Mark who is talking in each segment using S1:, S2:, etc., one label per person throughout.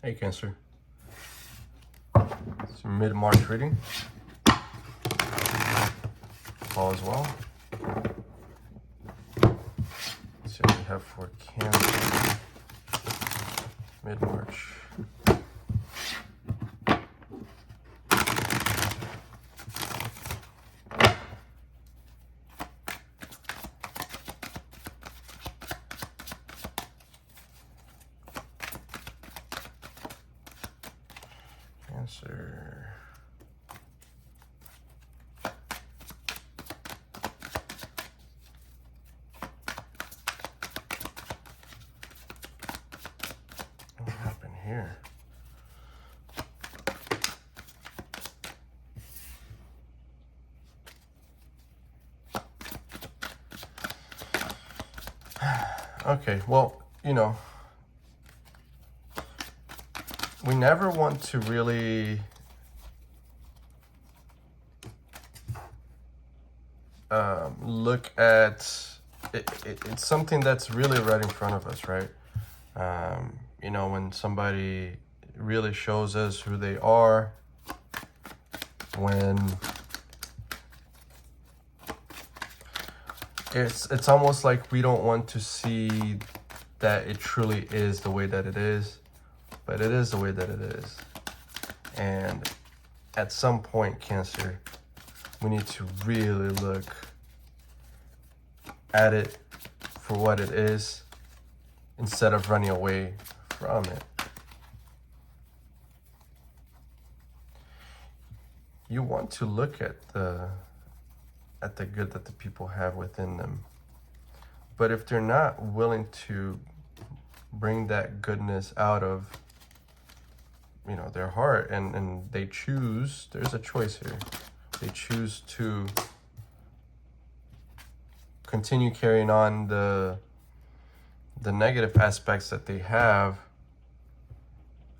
S1: Hey Cancer, it's mid-March reading. All as well. Let's see what we have for Cancer, mid-March. Cancer. What happened here? Okay, well, we never want to really look at it, it's something that's really right in front of us, right? When somebody really shows us who they are, when it's almost like we don't want to see that it truly is the way that it is, but it is the way that it is. And at some point, Cancer, we need to really look at it for what it is instead of running away from it. You want to look at the good that the people have within them. But if they're not willing to bring that goodness out of their heart, and they choose, there's a choice here, they choose to continue carrying on the negative aspects that they have,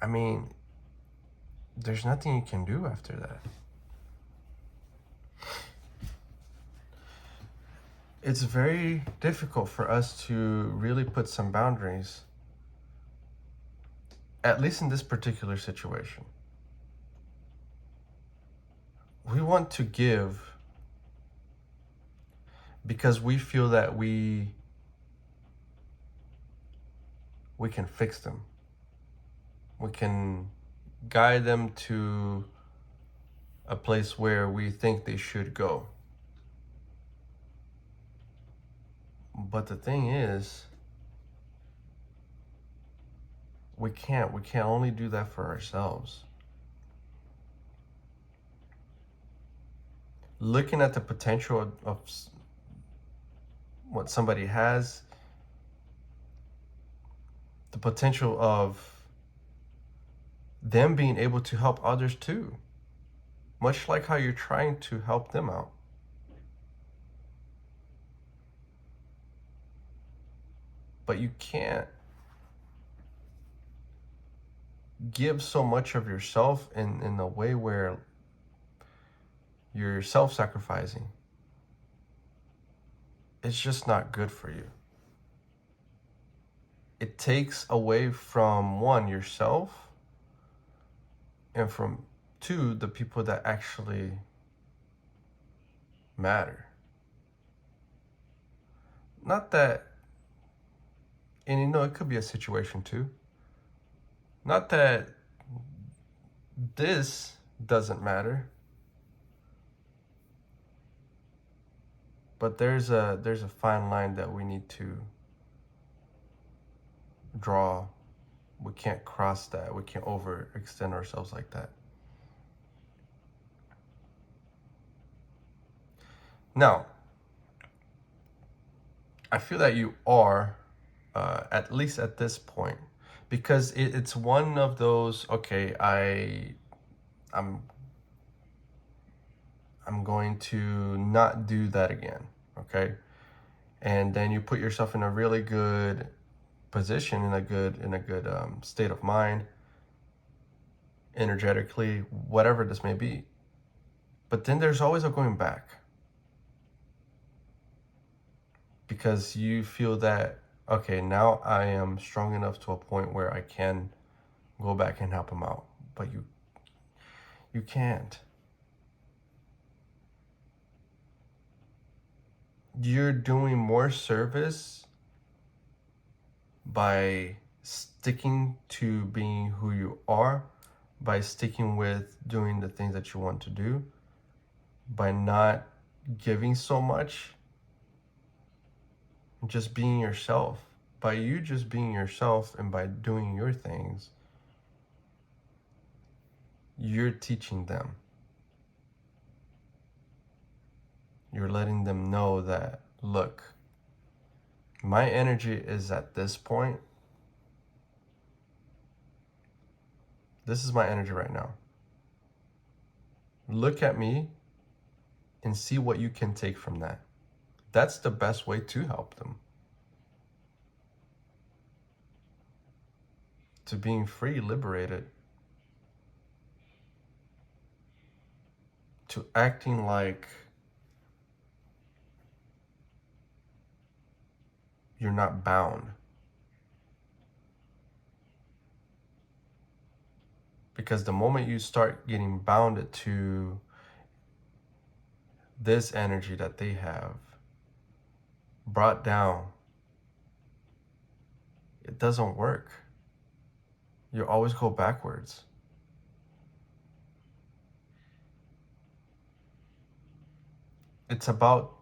S1: I mean, there's nothing you can do after that. It's very difficult for us to really put some boundaries, at least in this particular situation. We want to give because we feel that we can fix them. We can guide them to a place where we think they should go. But the thing is, we can't only do that for ourselves. Looking at the potential of what somebody has, the potential of them being able to help others too, much like how you're trying to help them out. But you can't give so much of yourself in a way where you're self-sacrificing. It's just not good for you. It takes away from, one, yourself, and from two, the people that actually matter. Not that, and it could be a situation too. Not that this doesn't matter, but there's a fine line that we need to draw. We can't cross that. We can't overextend ourselves like that. Now, I feel that you are, at least at this point, because it's one of those, okay, I'm going to not do that again, okay? And then you put yourself in a really good position, in a good state of mind, energetically, whatever this may be. But then there's always a going back, because you feel that, okay, now I am strong enough to a point where I can go back and help them out. But you can't. You're doing more service by sticking to being who you are, by sticking with doing the things that you want to do, by not giving so much, just being yourself. By you just being yourself and by doing your things, you're teaching them. You're letting them know that, look, my energy is at this point. This is my energy right now. Look at me and see what you can take from that. That's the best way to help them. To being free, liberated. To acting like you're not bound. Because the moment you start getting bounded to this energy that they have, brought down, it doesn't work. You always go backwards. It's about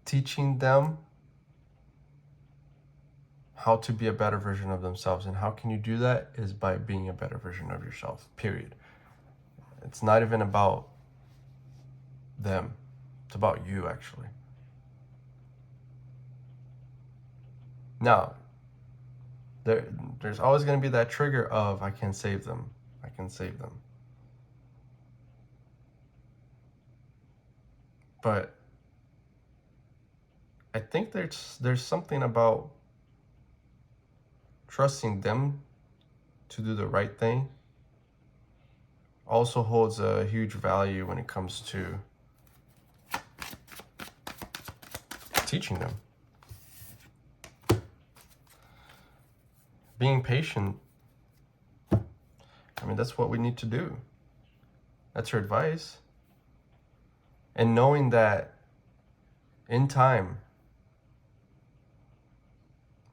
S1: teaching them how to be a better version of themselves. And how can you do that? Is by being a better version of yourself, period. It's not even about them. It's about you, actually. Now, there's always going to be that trigger of, I can save them. I can save them. But I think there's something about trusting them to do the right thing also holds a huge value when it comes to teaching them. Being patient, I mean, that's what we need to do. That's your advice. And knowing that in time,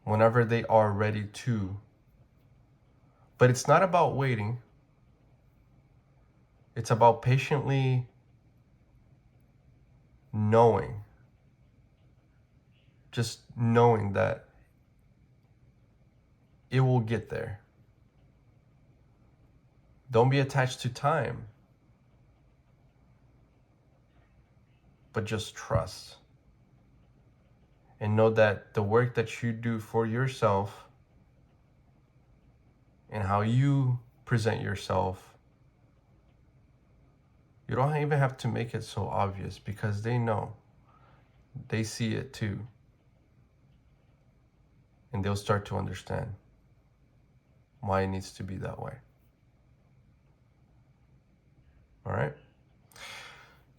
S1: whenever they are ready to, but it's not about waiting. It's about patiently knowing, just knowing that it will get there. Don't be attached to time, but just trust. And know that the work that you do for yourself and how you present yourself, you don't even have to make it so obvious, because they know. They see it too. And they'll start to understand why it needs to be that way. All right?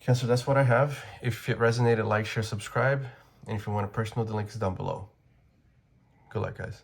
S1: Cancer, that's what I have. If it resonated, like, share, subscribe. And if you want a personal, the link is down below. Good luck, guys.